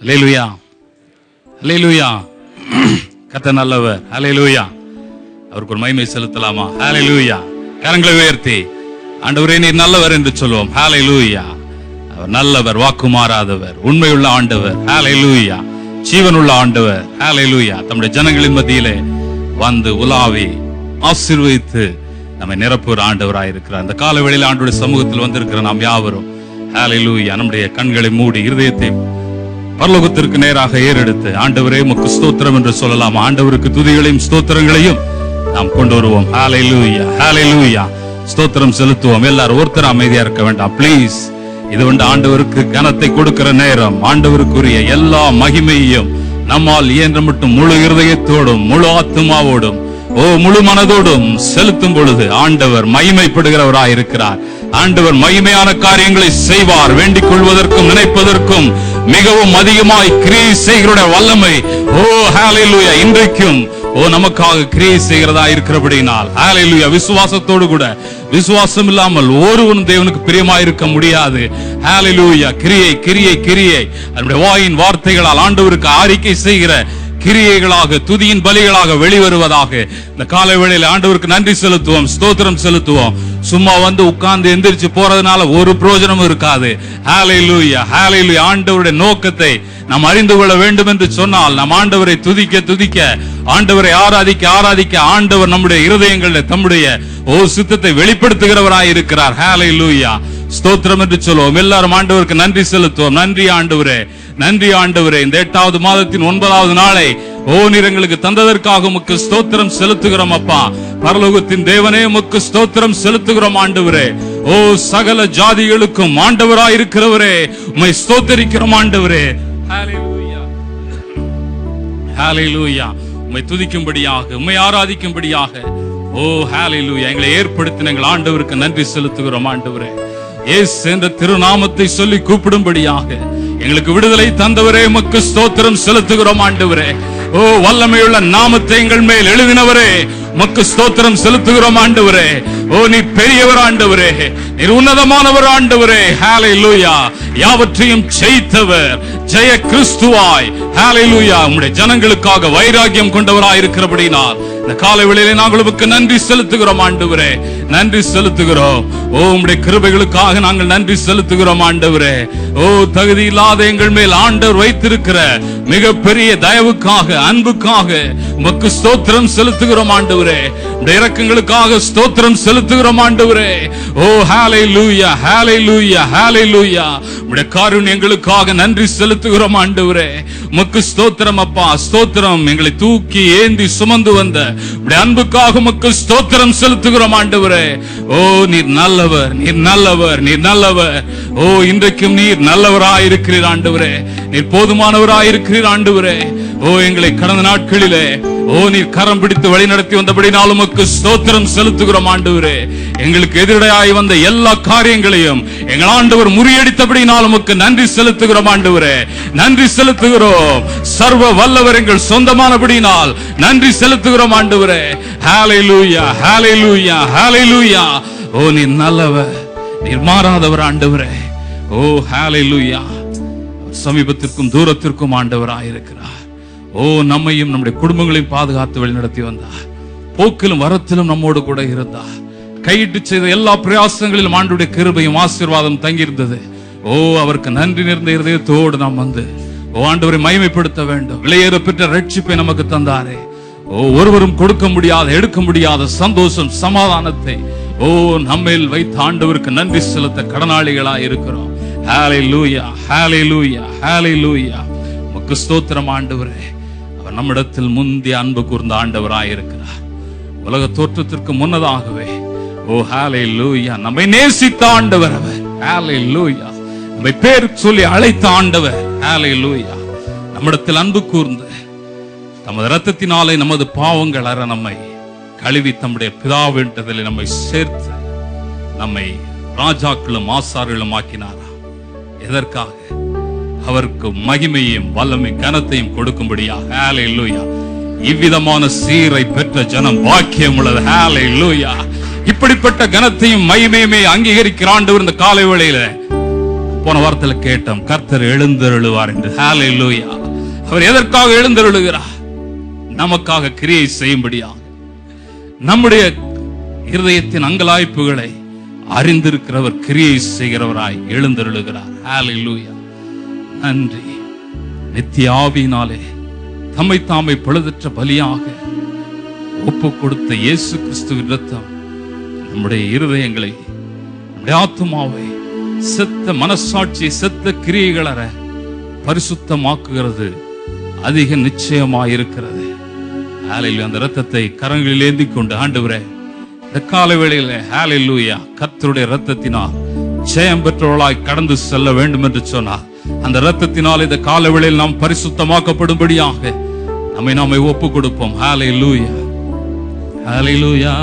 அல்லேலூயா, அல்லேலூயா. கர்த்தர் நல்லவர். அல்லேலூயா. அவருக்கு ஒரு மகிமை செலுத்தலாமா? அல்லேலூயா. கரங்களை உயர்த்தி ஆண்டவரே நீர் நல்லவர் என்று சொல்வோம். அல்லேலூயா. அவர் நல்லவர், வாக்கு மாறாதவர், உண்மையுள்ள ஆண்டவர். அல்லேலூயா. ஜீவனுள்ள ஆண்டவர். அல்லேலூயா. தம்முடைய ஜனங்களின் மத்தியிலே வந்து உலாவி ஆசீர்வதித்து நம்மை நிரப்புகிற ஆண்டவராயிருக்கிறார். இந்த கால வேளையில் ஆண்டவருடைய சமூகத்தில் வந்திருக்கிற நாம் யாவரும் அல்லேலூயா நம்முடைய கண்களை மூடி இருதயத்தை பரலோகத்திற்கு நேராக ஏறெடுத்து ஆண்டவரே உமக்கு ஸ்தோத்திரம் என்று சொல்லலாம். ஆண்டவருக்கு துதிகளையும் ஸ்தோத்திரங்களையும் நாம் கொண்டு வருவோம். ஹல்லேலூயா, ஹல்லேலூயா. ஸ்தோத்திரம் செலுத்துவோம். எல்லாரும் ஒருத்தர் அமைதியா இருக்க வேண்டாம் ப்ளீஸ். இது வந்து ஆண்டவருக்கு கனத்தை கொடுக்கிற நேரம். ஆண்டவருக்குரிய எல்லா மகிமையையும் நம்மால் இயன்ற மட்டும் முழு இருதயத்தோடும் முழு ஆத்துமாவோடும் முழு மனதோடும் செலுத்தும் பொழுது ஆண்டவர் மகிமைப்படுகிறவராயிருக்கிறார். ஆண்டவர் மகிமையான காரியங்களை செய்வார். வேண்டிக் கொள்வதற்கும் நினைப்பதற்கும் மிகவும் அதிகமாய் கிரியை செய்கிற வல்லமை ஹல்லேலூயா இன்றைக்கும் நமக்காக கிரியை செய்கிறதா இருக்கிறபடினால் ஹல்லேலூயா. விசுவாசத்தோடு கூட, விசுவாசம் இல்லாமல் ஒருவனும் தேவனுக்கு பிரியமாயிருக்க முடியாது. ஹல்லேலூயா. கிரியை கிரியை கிரியை நம்முடைய வாயின் வார்த்தைகளால் ஆண்டவருக்கு அறிக்கை செய்கிற கிரியைகளாக, துதியின் பலிகளாக வெளிவருவதாக இந்த காலை வேளையில் ஆண்டவருக்கு நன்றி செலுத்துவோம், ஸ்தோத்திரம் செலுத்துவோம். சும்மா வந்து உட்கார்ந்து எந்திரிச்சு போறதுனால ஒரு பிரயோஜனமும் இருக்காது. ஹல்லேலூயா, ஹல்லேலூயா. ஆண்டவருடைய நோக்கத்தை நாம் அறிந்து கொள்ள வேண்டும் என்று சொன்னால் நாம் ஆண்டவரை துதிக்க துதிக்க, ஆண்டவரை ஆராதிக்க ஆராதிக்க ஆண்டவர் நம்முடைய இருதயங்களில் தம்முடைய சித்தத்தை வெளிப்படுத்துகிறவராய் இருக்கிறார். ஹல்லேலூயா. ஸ்தோத்திரம் என்று சொல்லுவோம். எல்லாரும் ஆண்டவருக்கு நன்றி செலுத்துவோம். நன்றி ஆண்டவரே, நன்றி ஆண்டவரே. இந்த 8வது மாதத்தின் 9வது நாளை நீர் எங்களுக்கு தந்ததற்காக உமக்கு ஸ்தோத்திரம் செலுத்துகிறோம் அப்பா. பரலோகத்தின் தேவனே உமக்கு ஸ்தோத்திரம் செலுத்துகிறோம் ஆண்டவரே. சகல ஜாதிகளுக்கும் ஆண்டவராய் இருக்கிறவரே உம்மை ஸ்தோத்திரிக்கிறோம் ஆண்டவரே. ஹல்லேலூயா, ஹல்லேலூயா. உம்மை துதிக்கும்படியாக, உம்மை ஆராதிக்கும்படியாக ஹல்லேலூயா எங்களை ஏற்படுத்தின எங்கள் ஆண்டவருக்கு நன்றி செலுத்துகிறோம் ஆண்டவரே. இயேசு என்ற திருநாமத்தை சொல்லி கூப்பிடும்படியாக எங்களுக்கு விடுதலை தந்தவரே உமக்கு ஸ்தோத்திரம் செலுத்துகிறோம் ஆண்டவரே. வல்லமையுள்ள நாமத்தை எங்கள் மேல் எழுதினவரே உமக்கு ஸ்தோத்திரம் செலுத்துகிறோம் ஆண்டவரே. நீர் பெரியவர் ஆண்டவரே, நீர் உன்னதமானவர் ஆண்டவரே. ஹல்லேலூயா. யாவற்றையும் ஜெயித்தவர், ஜெய கிறிஸ்துவாய் ஹல்லேலூயா உம்முடைய ஜனங்களுக்காக வைராக்கியம் கொண்டவராய் இருக்கிறபடினால் இந்த காலை வேளையிலே நாங்கள் உமக்கு நன்றி செலுத்துகிறோம் ஆண்டவரே, நன்றி செலுத்துகிறோம். உம்முடைய கிருபைகளுக்காக நாங்கள் நன்றி செலுத்துகிறோம் ஆண்டவரே. தகுதி இல்லாத எங்கள் மேல் ஆண்டவர் வைத்திருக்கிற மிகப்பெரிய தயவுக்காக, அன்புக்காக உமக்கு ஸ்தோத்திரம் செலுத்துகிறோம் ஆண்டவரே. உம்முடைய இரக்கங்களுக்காக ஸ்தோத்திரம் செலுத்துகிறோம் ஆண்டவரே. ஹல்லேலூயா, ஹல்லேலூயா, ஹல்லேலூயா. உம்முடைய காருண்யங்களுக்காக நன்றி செலுத்துகிறோம் ஆண்டவரே. உமக்கு ஸ்தோத்திரம் அப்பா, ஸ்தோத்திரம். எங்களை தூக்கி ஏந்தி சுமந்து வந்த உம்முடைய அன்புக்காக உமக்கு ஸ்தோத்திரம் செலுத்துகிறோம் ஆண்டவரே. நீர் நல்லவர், நீர் நல்லவர், நீர் நல்லவர். இன்றைக்கும் நீர் நல்லவராய் இருக்கிறீர் ஆண்டவரே. நீர் போதுமானவராய் இருக்கிறீர் ஆண்டவரே. எங்களை கடந்த நாட்களிலே நீர் கரம் பிடித்து வழி நடத்தி வந்தபடினால் உமக்கு ஸ்தோத்திரம் செலுத்துகிறோம் ஆண்டவரே. எங்களுக்கு எதிராய் வந்த எல்லா காரியங்களையும் எங்கள் ஆண்டவர் முறியடித்தபடினால் உமக்கு நன்றி செலுத்துகிறோம் ஆண்டவரே, நன்றி செலுத்துகிறோம். சர்வ வல்லவர் எங்கள் சொந்தமானபடினால் நன்றி செலுத்துகிறோம் ஆண்டவரே. ஹல்லேலூயா, ஹல்லேலூயா, ஹல்லேலூயா. நீர் நல்லவர், நீர் மாறாதவர் ஆண்டவரே. ஹல்லேலூயா. சமீபத்திற்கும் தூரத்திற்கும் ஆண்டவராய் இருக்கிறார். நம்மையும் நம்முடைய குடும்பங்களையும் பாதுகாத்து வழிநடத்தி வந்தார். போக்கிலும் வரத்திலும் நம்மோடு கூட இருந்தார். கையிட்டு செய்த எல்லா பிரயாசங்களிலும் ஆண்டுடைய கிருபையும் ஆசீர்வாதம் தங்கியிருந்தது. அவருக்கு நன்றி நிறைந்த இருதயத்தோடு நாம் வந்து ஆண்டவரை மகிமைப்படுத்த வேண்டும். விலையேற பெற்ற ரட்சிப்பை நமக்கு தந்தாரே. ஒருவரும் கொடுக்க முடியாத, எடுக்க முடியாத சந்தோஷம், சமாதானத்தை நம்மேல் வைத்த ஆண்டவருக்கு நன்றி செலுத்த கடனாளிகளாய் இருக்கிறோம். ஹல்லேலூயா, ஹல்லேலூயா, ஹல்லேலூயா. உமக்கு ஸ்தோத்திரம் ஆண்டவரே. அவர் நம்மிடத்தில் முந்திய அன்பு கூர்ந்த ஆண்டவராய் இருக்கிறார். உலக தோற்றத்திற்கு முன்னதாகவே ஹல்லேலூயா நம்மை நேசித்த ஆண்டவர் அவர். ஹல்லேலூயா. நம்மை பேர் சொல்லி அழைத்த ஆண்டவர். ஹல்லேலூயா. நம்மிடத்தில் அன்பு கூர்ந்து தமது இரத்தத்தினாலே நமது பாவங்கள் அற நம்மை கழுவி தம்முடைய பிதாவின்றதில் நம்மை சேர்த்து நம்மை ராஜாக்களும் ஆசாரிகளும் ஆக்கினாரா. எதற்காக? அவருக்கு மகிமையும் வல்லமை கனத்தையும் கொடுக்கும்படியாக. ஹல்லேலூயா. இவ்விதமான சீரை பெற்ற ஜனம் பாக்கியம் உள்ளது. ஹல்லேலூயா. இப்படிப்பட்ட கனத்தையும் மகிமையுமே அங்கீகரிக்கிற ஆண்டவர் இந்த காலை வேளையில போன வாரத்துல கேட்டோம், கர்த்தர் எழுந்தருளுவார் என்று. ஹல்லேலூயா. அவர் எதற்காக எழுந்தருளுகிறார்? நமக்காக கிரியை செய்யும்படியாக. நம்முடைய இருதயத்தின் அங்கலாய்ப்புகளை அறிந்திருக்கிறவர் கிரியை செய்கிறவராய் எழுந்தருளுகிறார். ஹல்லேலூயா. நன்றி. நித்திய ஆவியினாலே தம்மை தாமை பழுதற்ற பலியாக ஒப்பு கொடுத்த இயேசு கிறிஸ்துவின் இரத்தம் நம்முடைய இருதயங்களை, நம்முடைய ஆத்துமாவை, செத்த மனசாட்சி, செத்த கிரியைகளை பரிசுத்தமாக்குகிறது. அதிக நிச்சயமாயிருக்கிறது. அந்த இரத்தத்தை கரங்களில் ஏந்தி கொண்டு, ஆண்டவரே, இந்த கால வேளையில ஹல்லேலூயா, கர்த்தருடைய இரத்தத்தினால் ஜெயம் பெற்றவர்களாய் கடந்து செல்ல வேண்டும் என்று சொன்னார். அந்த இரத்தத்தினால் இந்த கால வேளையில் நாம் பரிசுத்தமாக்கப்படும்படியாக நம்மை ஒப்பு கொடுப்போம். ஹல்லேலூயா, ஹல்லேலூயா.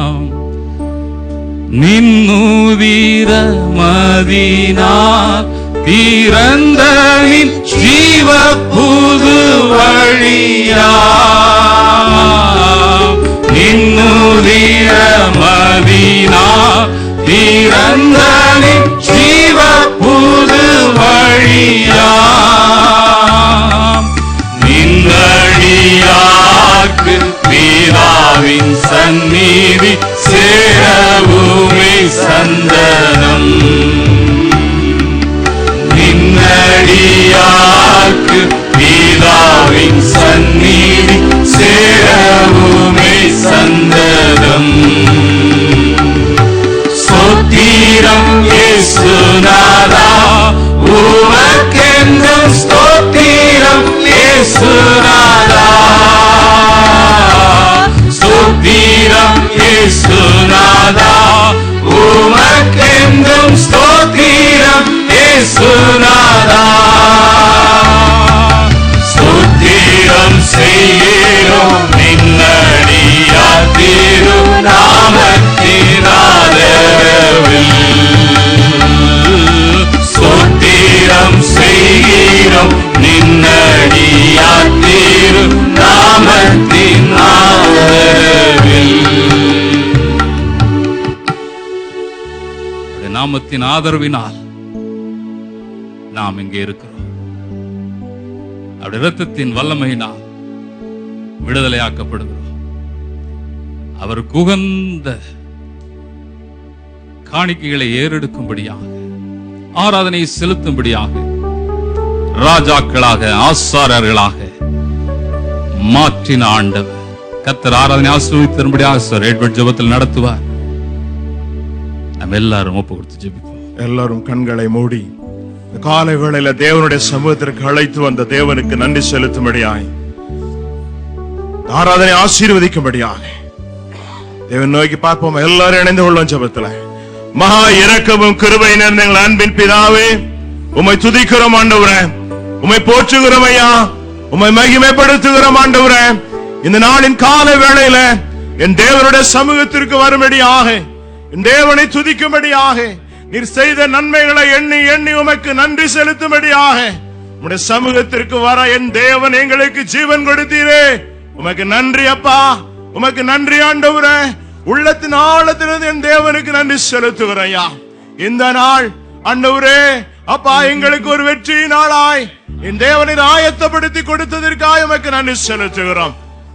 நின்னுதிர மதினார் திறந்த நின் ஜீவ புது வழியா, நின்னுதிர மதினார் திறந்த நின் ஜீவ புது வழியா, நின்னடியார்க்கு பிதாவின் சந்நிதி சேரவுமே சந்தனம், நின்னடியார்க்கு பிதாவின் சந்நிதி சேரவுமே சந்தனம். ஸ்தோத்திரம் இயேசுநாதா, உமக்கென்றும் ஸ்தோத்திரம் இயேசுநாதா, ஸ்தோத்திரம் இயேசுநாதா, உமக்கென்றும் ஸ்தோத்திரம் இயேசுநாதா. ஸ்தோத்திரம் செய்கிறோம் நின்னடியார் திருநாமத்தின் ஆதரவில், ஸ்தோத்திரம் செய்கிறோம் நின்னடியார் திருநாமத்தின் ஆதரவில். நாமத்தின் ஆதரவினால் நாம் இங்கே இருக்கிறோம். அவருடைய இரத்தத்தின் வல்லமையினால் விடுதலையாக்கப்படுகிறோம். அவர் குகந்த காணிக்கைகளை ஏறெடுக்கும்படியாக, ஆராதனை செலுத்தும்படியாக, ராஜாக்களாக, ஆசாரர்களாக மாற்றின ஆண்டவர். கர்த்தர் ஆராதனை ஆசீர்வதித்தரும்படியாக எட்வர்ட் ஜெபத்தில் நடத்துவார். நம்ம எல்லாரும் ஒப்பு கொடுத்து ஜெபிப்போம். எல்லாரும் கண்களை மூடி காலை வேளையில தேவனுடைய சமூகத்திற்கு அழைத்து வந்த தேவனுக்கு நன்றி செலுத்தும்படியாய், ஆராதனை ஆசீர்வதிக்கும்படியாக தேவன் நோக்கி பார்ப்போம். எல்லாரும் இணைந்து கொள்ளும் ஜெபத்துல. மகா இரக்கமும் கிருபை நிறைந்த எங்கள் அன்பின் பிதாவே, உம்மை துதிக்கிறோம் ஆண்டவரே, உம்மை போற்றுகிறோம் ஐயா, உம்மை மகிமைப்படுத்துகிறோம் ஆண்டவரே. இந்த நாளின் காலை வேளையில என் தேவனுடைய சமூகத்திற்கு வரும்படியாக, என் தேவனை துதிக்கும்படியாக, நீர் செய்த நன்மைகளை எண்ணி எண்ணி உமக்கு நன்றி செலுத்தும்படியாக உம்முடைய சமூகத்திற்கு வர என் தேவன் எங்களுக்கு ஜீவன் கொடுத்தீரே, உமக்கு நன்றி அப்பா, உமக்கு நன்றி ஆண்டவரே. உள்ளத்தின் ஆழத்திலிருந்து என் தேவனுக்கு நன்றி செலுத்துகிறேன் ஐயா. இந்த நாள் ஆண்டவரே அப்பா எங்களுக்கு ஒரு வெற்றி நாளாய் என் தேவனை ஆயத்தப்படுத்தி கொடுத்ததற்காக உமக்கு நன்றி செலுத்துகிறோம்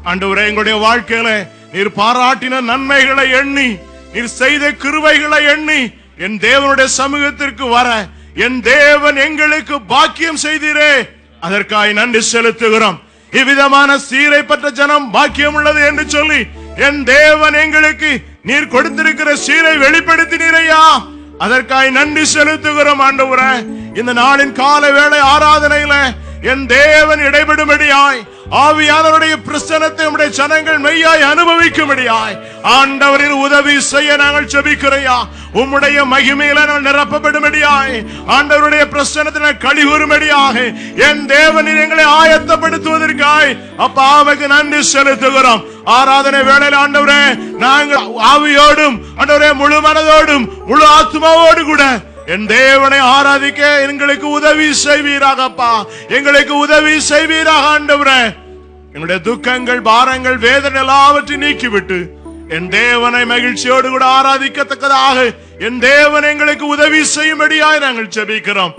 ஆண்டவரே. எங்களுடைய வாழ்க்கையில நீர் பாராட்டின நன்மைகளை எண்ணி, நீர் செய்த கிருபைகளை எண்ணி என் தேவனுடைய சமூகத்திற்கு வர என் தேவன் எங்களுக்கு பாக்கியம் செய்தீரே, அதற்காக நன்றி செலுத்துகிறோம். இவ்விதமான சீரை பெற்ற ஜனம் பாக்கியம் உள்ளது என்று சொல்லி என் தேவன் எங்களுக்கு நீர் கொடுத்திருக்கிற சீரை வெளிப்படுத்தினீரையா, அதற்காக நன்றி செலுத்துகிறோம் ஆண்டவரே. இந்த நாளின் கால வேளை ஆராதனையில என் தேவன் இடைபெடும்படியாய், ஆவியானவருடைய பிரசன்னத்தை உம்முடைய ஜனங்கள் மெய்யாய் அனுபவிக்கும்படியாய் ஆண்டவரின் உதவி செய்ய நாங்கள் ஜெபிக்கிறோம். உம்முடைய மகிமையில நாங்கள் நிரப்பப்படும்படியாய், ஆண்டவருடைய பிரசன்னத்தினால் களிகூறும்படியாக என் தேவனின் எங்களை ஆயத்தப்படுத்துவதற்காய் அப்பா உமக்கு நன்றி செலுத்துகிறோம். ஆராதனை வேளையில் ஆண்டவரே நாங்கள் ஆவியோடும் ஆண்டவரே முழு மனதோடும் முழு ஆத்மாவோடு கூட என் தேவனை ஆராதிக்க எங்களுக்கு உதவி செய்வீராகப்பா, எங்களுக்கு உதவி செய்வீராக ஆண்டவரே. எங்களுடைய துக்கங்கள், பாரங்கள், வேதனை எல்லாவற்றையும் நீக்கிவிட்டு என் தேவனை மகிழ்ச்சியோடு கூட ஆராதிக்கத்தக்கதாக என் தேவன் எங்களுக்கு உதவி செய்யும்படியாய் நாங்கள் ஜெபிக்கிறோம்.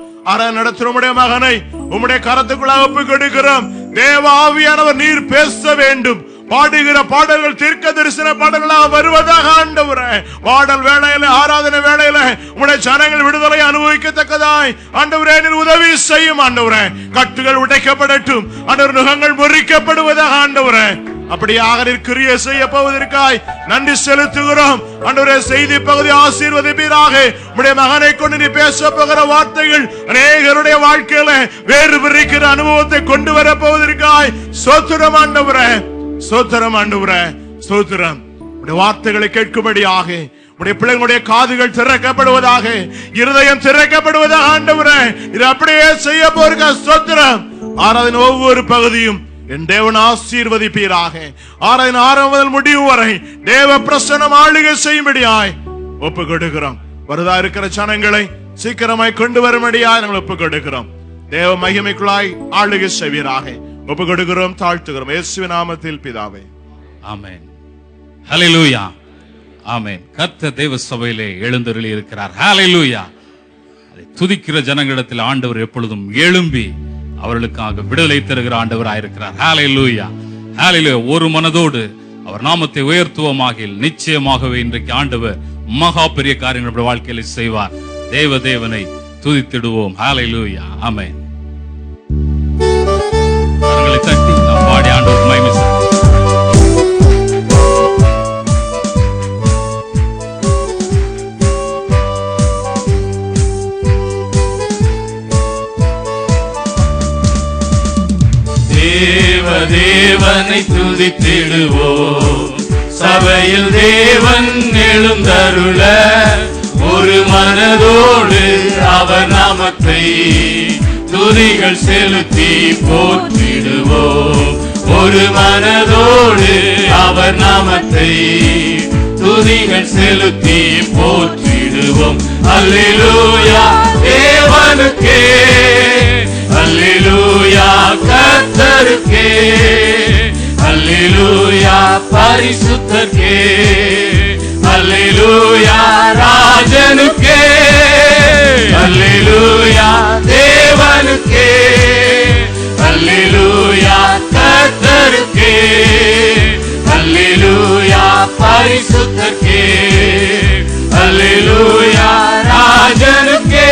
நடத்தும் உம்முடைய மகனை உம்முடைய கரத்துக்குள்ளாக ஒப்புக் கொடுக்கிறோம். தேவ ஆவியானவர் நீர் பேச வேண்டும். பாடுகிற பாடல்கள் தீர்க்க தரிசன பாடல்களாக வருவதாக ஆண்டவரே, பாடல் வேளையில ஆராதனை வேளையில உம்முடைய ஜனங்கள் விடுதலை அனுபவிக்கத்தக்கதாய் ஆண்டவரே நீர் உதவி செய்யும். ஆண்டவரே கட்டுகள் உடைக்கப்படட்டும், ஆண்டவர் நுகங்கள் முறிக்கப்படுவதாக ஆண்டவரே அப்படியாக நீர் கிரியை செய்ய போவதற்காய் நன்றி செலுத்துகிறோம். ஆண்டவரே செய்தி பகுதி ஆசீர்வதிப்பீராக. உம்முடைய மகனை கொண்டு நீ பேச போகிற வார்த்தைகள் அநேகருடைய வாழ்க்கையில வேறு விரிக்கிற அனுபவத்தை கொண்டு வர போவதற்காய் ஸ்தோத்திரம் ஆண்டவரே, ஸ்தோத்திரம் ஆண்டவரே, ஸ்தோத்திரம். உம்முடைய வார்த்தைகளை கேட்கும்படியாக உம்முடைய பிள்ளைகளுடைய காதுகள் திறக்கப்படுவதாக, இருதயம் திறக்கப்படுவதாக ஆண்டவரே இது அப்படியே செய்ய போகிற ஸ்தோத்திரம். ஆராதனை ஒவ்வொரு பகுதியும் என் தேவன் ஆசீர்வதிப்பீராக. ஆராதனை ஆரம்பம் முதல் முடிவு வரை தேவ பிரசன்னம் ஆளுகை செய்யும்படியாய் ஒப்பு கொடுக்கிறோம். வருதா இருக்கிற ஜனங்களை சீக்கிரமாய் கொண்டு வரும்படியாய் நாங்கள் ஒப்பு கொடுக்கிறோம். தேவ மகிமைக்குள்ளாய் ஆளுகை செய்வீராக ஒப்பு கொடுக்கிறோம், தாழ்த்துகிறோம் இயேசுவின் நாமத்தில் பிதாவே, ஆமென். ஹல்லேலூயா, ஆமென். கர்த்தர் தேவ சபையிலே எழுந்தருளி இருக்கிறார். ஹல்லேலூயா. அதை துதிக்கிற ஜனங்களிடத்தில் ஆண்டவர் எப்பொழுதும் எழும்பி அவர்களுக்காக விடுதலை தருகிற ஆண்டவராயிருக்கிறார். ஹல்லேலூயா, ஹல்லேலூயா. ஒரு மனதோடு அவர் நாமத்தை உயர்த்துவோமாக. நிச்சயமாகவே இன்றைக்கு ஆண்டவர் மகா பெரிய காரியங்கள் வாழ்க்கையில செய்வார். தேவனை துதித்திடுவோம். ஹல்லேலூயா, ஆமென். கரங்களை தட்டி நாம் பாடி ஆண்டவருக்கு மகிமை செலுத்துவோம். தேவனை துதித்திடுவோம். சபையில் தேவன் எழுந்தருள ஒரு மனதோடு அவர் நாமத்தை துதிகள் செலுத்தி போற்றிடுவோம். ஒரு மனதோடு அவர் நாமத்தை துதிகள் செலுத்தி போற்றிடுவோம். அல்லேலூயா தேவனுக்கே, அல்லேலூயா கர்த்தருக்கே, அல்லேலூயா பரிசுத்தருக்கே, அல்லேலூயா ராஜனுக்கே, அல்லேலூயா தேவனுக்கே, அல்லேலூயா கர்த்தருக்கே, அல்லேலூயா பரிசுத்தருக்கே, அல்லேலூயா ராஜனுக்கே.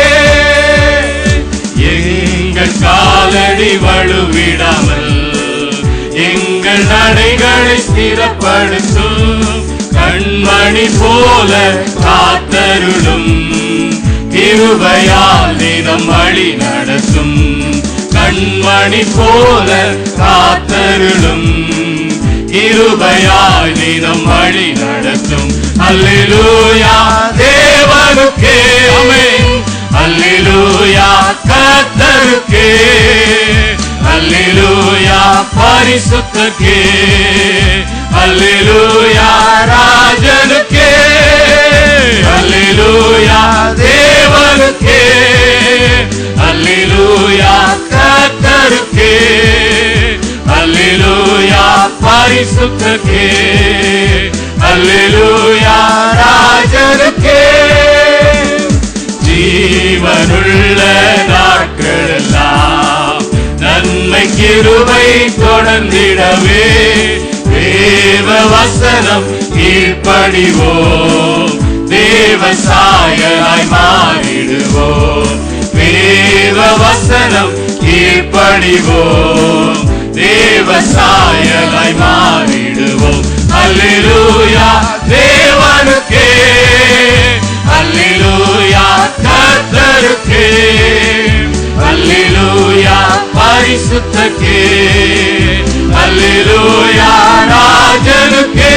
எங்கள் காலடி வழுவிடாமல் எங்கள் நடைகளை ஸ்திரப்படுத்தும். கண்மணி போல காத்தருளும், கிருபையால் தினம் வழி நடத்தும். கண்மணி போல காத்தருளும், கிருபையால் தினம் வழி நடத்தும். அல்லேலூயா தேவனுக்கே, ஆமென். அல்லேலூயா கர்த்தருக்கே, அல்லேலூயா பரிசுத்தருக்கே, அல்லேலூயா ராஜனுக்கே, அல்லேலூயா தேவனுக்கே, அல்லேலூயா கர்த்தருக்கே, அல்லேலூயா பரிசுத்தருக்கே, அல்லேலூயா ராஜனுக்கே. ஜீவனுள்ள நாட்களெல்லாம் நன்மை கிருபை தொடர்ந்திடவே தேவ வசனம் கீழ்ப்படிவோம். தேவ சாயலாய் மாறிடுவோம். தேவ வசனம் கீழ்ப்படிவோம். தேவ சாயலாய் மாறிடுவோம். அல்லேலூயா தேவனுக்கே, அல்லேலூயா கர்த்தருக்கே, அல்லேலூயா பரிசுத்தருக்கே, அல்லேலூயா ராஜனுக்கே,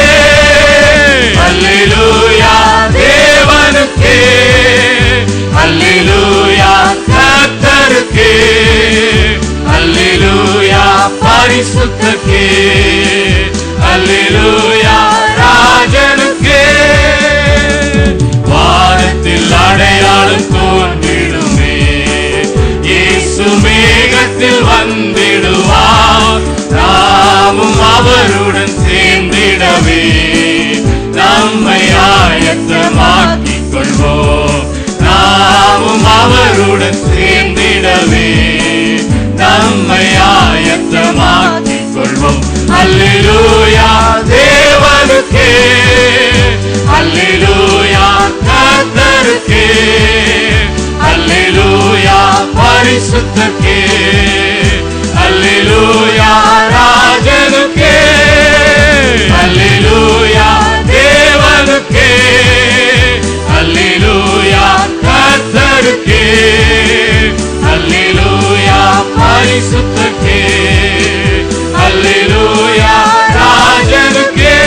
அல்லேலூயா தேவனுக்கே, அல்லேலூயா கர்த்தருக்கே, அல்லேலூயா பரிசுத்தருக்கே, அல்லேலூயா ராஜனுக்கே. வானத்தில் அடையாளம் தோன்றிடுமே, இயேசு மேகத்தில் வந்திடுவார். நாமும் அவருடன் சேர்ந்திடவே நம்மை ஆயத்தமாக்கிக் கொள்வோம். நாமும் அவருடன் சேர்ந்திட நம்மை ஆயத்தமாக்கிக் கொள்வோம். அல்லேலூயா தேவனுக்கே, அல்லேலூயா கர்த்தருக்கே, அல்லேலூயா பரிசுத்தருக்கே, அல்லேலூயா ராஜனுக்கே, அல்லேலூயா தேவனுக்கே, அல்லேலூயா கர்த்தருக்கே, அல்லேலூயா பரிசுத்தருக்கே, அல்லேலூயா ராஜனுக்கே.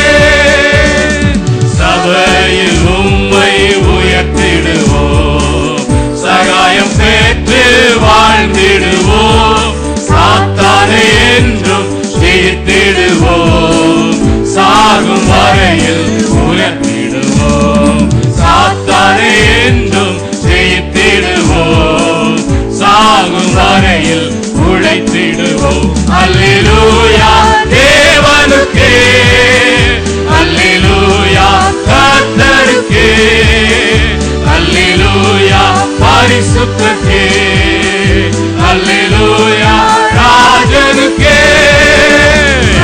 சபையில் உம்மை உயர்த்திடுவோம், சகாயம் பெற்று வாழ்ந்திடுவோம், சாத்தானை என்றும் ஜெயித்திடுவோம், சாகும் வரையில் உயர்த்திடுவோம், சாத்தானை என்றும் ஜெயித்திடுவோம், சாகும் வரையில் உழைத்திடுவோம். அல்லேலூயா தேவனுக்கே, அல்லேலூயா கர்த்தருக்கே, அல்லேலூயா பரிசுத்தருக்கே, அல்லேலூயா ராஜனுக்கே,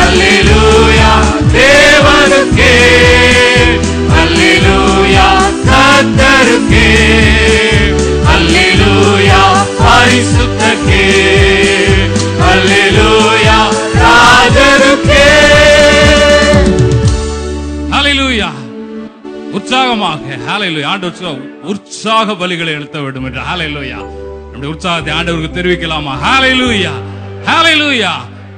அல்லேலூயா தேவனுக்கே, அல்லேலூயா கர்த்தருக்கே, அல்லேலூயா பரிசுத்தருக்கே, அல்லேலூயா ராஜனுக்கே. ஹல்லேலூயா. உற்சாகமாக ஹல்லேலூயா. ஆண்டவர் உற்சாக பலிகளை எழுத்த வேண்டும் என்று ஹல்லேலூயா. நம்முடைய உற்சாகத்தை ஆண்டவருக்கு தெரிவிக்கலாமா? ஹல்லேலூயா, ஹல்லேலூயா.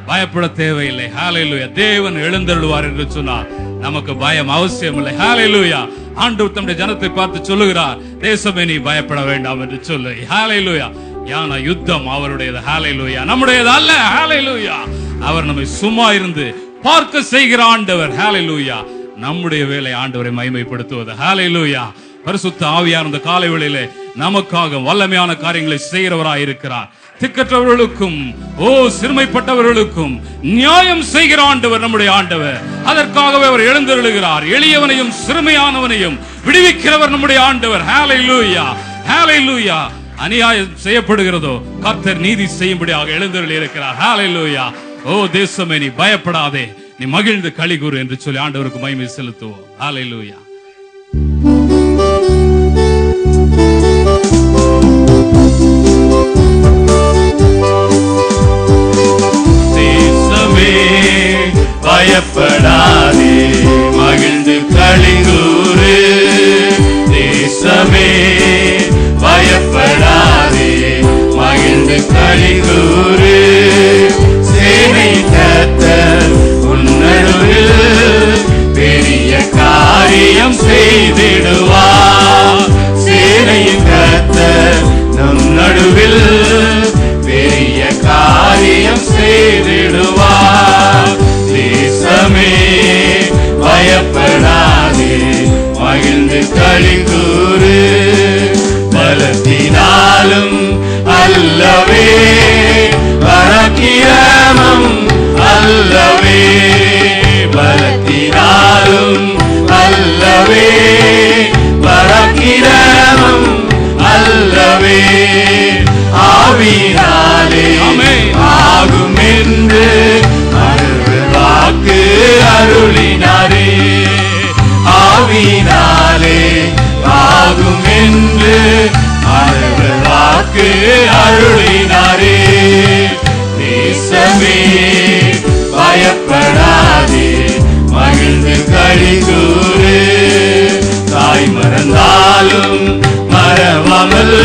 பயப்பட தேவையில்லை. ஹல்லேலூயா. தேவன் எழுந்தருளுவார் என்று சொன்னார். நமக்கு பயம் அவசியம் இல்லை. ஹல்லேலூயா. ஆண்டவர் தம்முடைய ஜனத்தை பார்த்து சொல்லுகிறார், தேசமே நீ பயப்பட வேண்டாம் என்று சொல்லு. ஹல்லேலூயா. யான யுத்தம் அவருடையது. ஹல்லேலூயா. நம்முடையது அல்ல. ஹல்லேலூயா. அவர் நம்மை சும்மா இருந்து பார்க்க செய்கிற ஆண்டவர். ஹல்லேலூயா. நம்முடைய வேலை ஆண்டவரை மகிமைப்படுத்துவது. ஹல்லேலூயா. பரிசுத்த ஆவியார் இந்த காலை வேளையிலே நமக்காக வல்லமையான காரியங்களை செய்கிறவராய் இருக்கிறார். திக்கற்றவர்களுக்கும் சிறுமைப்பட்டவர்களுக்கும் நியாயம் செய்கிற ஆண்டவர் நம்முடைய ஆண்டவர். அதற்காகவே அவர் எழுந்தருளுகிறார். எளியவனையும் சிறுமையானவனையும் விடுவிக்கிறவர் நம்முடைய ஆண்டவர். ஹல்லேலூயா, ஹல்லேலூயா. அநியாயம் செய்யப்படுகிறதோ கர்த்தர் நீதி செய்யும்படியாக எழுந்தருளி இருக்கிறார். ஹல்லேலூயா. ஓ தேசமே நீ பயப்படாதே, நீ மகிழ்ந்து களிகூறு என்று சொல்லி ஆண்டவருக்கு மகிமை செலுத்துவோம். ஹல்லேலூயா. தேசமே பயப்படாதே, மகிழ்ந்து களிகூறு. தேசமே பயப்படாதே, மகிழ்ந்து களிகூறு. சேனை கர்த்தர் உன்னருள் பெரிய காரியம் செய்திடுவார். சேனை கர்த்தர் நம் நடுவில் பெரிய காரியம் செய்திடுவார். தேசமே பயப்படாதே, மகிழ்ந்து களிகூறு. பலத்தினாலும் அல்லவே, பராக்கிரமம் அல்லவே, பலத்தினாலும் அல்லவே, பராக்கிரமம் அல்லவே, ஆவியினாலே ஆகும் என்று வாக்கு அருளினாரே. ஆவியினாலே ஆகும் என்று வாக்கு அருளினாரே. தேசமே பயப்படாதே, மகிழ்ந்து களிகூறு. தாய் மறந்தாலும் மறவாமல்